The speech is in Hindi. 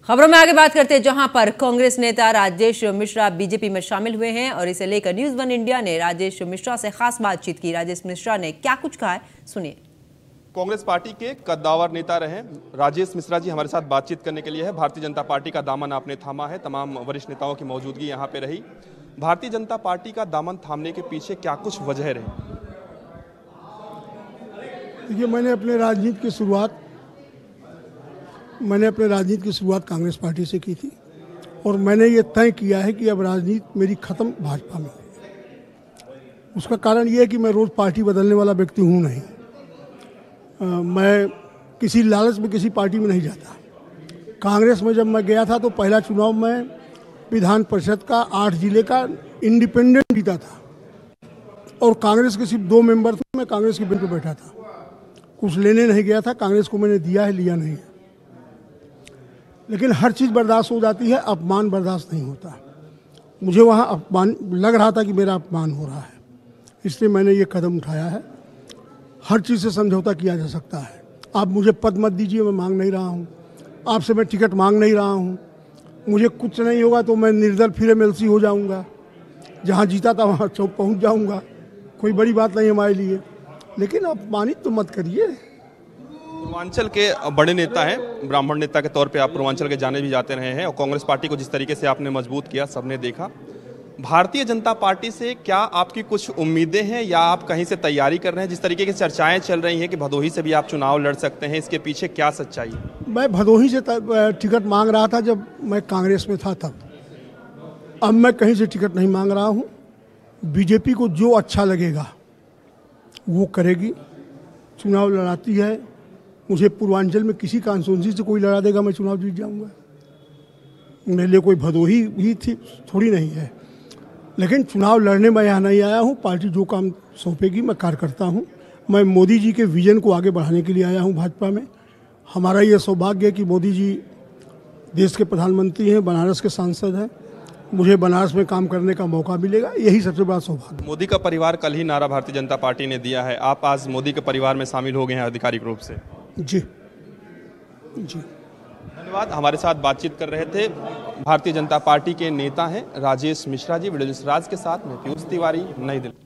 खबरों में आगे बात करते हैं, जहां पर कांग्रेस नेता राजेश मिश्रा बीजेपी में शामिल हुए हैं और इसे लेकर न्यूज़ वन इंडिया ने राजेश मिश्रा से खास बातचीत की। राजेश मिश्रा ने क्या कुछ कहा है, सुनिए। कांग्रेस पार्टी के कद्दावर नेता रहे राजेश मिश्रा जी हमारे साथ बातचीत करने के लिए है। भारतीय जनता पार्टी का दामन आपने थामा है, तमाम वरिष्ठ नेताओं की मौजूदगी यहाँ पे रही। भारतीय जनता पार्टी का दामन थामने के पीछे क्या कुछ वजह रही? देखिए, मैंने अपने राजनीति की शुरुआत कांग्रेस पार्टी से की थी और मैंने ये तय किया है कि अब राजनीति मेरी खत्म भाजपा में। उसका कारण ये है कि मैं रोज़ पार्टी बदलने वाला व्यक्ति हूँ नहीं। मैं किसी लालच में किसी पार्टी में नहीं जाता। कांग्रेस में जब मैं गया था तो पहला चुनाव में विधान परिषद का 8 जिले का इंडिपेंडेंट जीता था और कांग्रेस के सिर्फ 2 मेंबर थे। मैं कांग्रेस के बेंच पर बैठा था, कुछ लेने नहीं गया था। कांग्रेस को मैंने दिया है, लिया नहीं है। लेकिन हर चीज़ बर्दाश्त हो जाती है, अपमान बर्दाश्त नहीं होता। मुझे वहाँ अपमान लग रहा था कि मेरा अपमान हो रहा है, इसलिए मैंने ये कदम उठाया है। हर चीज़ से समझौता किया जा सकता है। आप मुझे पद मत दीजिए, मैं मांग नहीं रहा हूँ। आपसे मैं टिकट मांग नहीं रहा हूँ। मुझे कुछ नहीं होगा तो मैं निर्दल फिर MLC हो जाऊँगा, जहाँ जीता था वहाँ चौक पहुँच जाऊँगा। कोई बड़ी बात नहीं हमारे लिए, लेकिन अपमानित तो मत करिए। पूर्वांचल के बड़े नेता हैं, ब्राह्मण नेता के तौर पे आप पूर्वांचल के जाने भी जाते रहे हैं और कांग्रेस पार्टी को जिस तरीके से आपने मजबूत किया सबने देखा। भारतीय जनता पार्टी से क्या आपकी कुछ उम्मीदें हैं या आप कहीं से तैयारी कर रहे हैं? जिस तरीके की चर्चाएं चल रही हैं कि भदोही से भी आप चुनाव लड़ सकते हैं, इसके पीछे क्या सच्चाई है? मैं भदोही से टिकट मांग रहा था जब मैं कांग्रेस में था तब। अब मैं कहीं से टिकट नहीं मांग रहा हूँ। बीजेपी को जो अच्छा लगेगा वो करेगी, चुनाव लड़ाती है। मुझे पूर्वांचल में किसी कॉन्स्टिट्यूंसी से कोई लड़ा देगा, मैं चुनाव जीत जाऊंगा। मेरे लिए कोई भदोही भी थी थोड़ी नहीं है। लेकिन चुनाव लड़ने में यहाँ नहीं आया हूँ। पार्टी जो काम सौंपेगी मैं कार्य करता हूँ। मैं मोदी जी के विजन को आगे बढ़ाने के लिए आया हूँ भाजपा में। हमारा ये सौभाग्य है कि मोदी जी देश के प्रधानमंत्री हैं, बनारस के सांसद हैं। मुझे बनारस में काम करने का मौका मिलेगा, यही सबसे बड़ा सौभाग्य। मोदी का परिवार कल ही नारा भारतीय जनता पार्टी ने दिया है, आप आज मोदी के परिवार में शामिल हो गए हैं आधिकारिक रूप से। जी जी, धन्यवाद। हमारे साथ बातचीत कर रहे थे भारतीय जनता पार्टी के नेता हैं राजेश मिश्रा जी। वीडियो जर्नलिस्ट राज के साथ मैं पीयूष तिवारी, नई दिल्ली।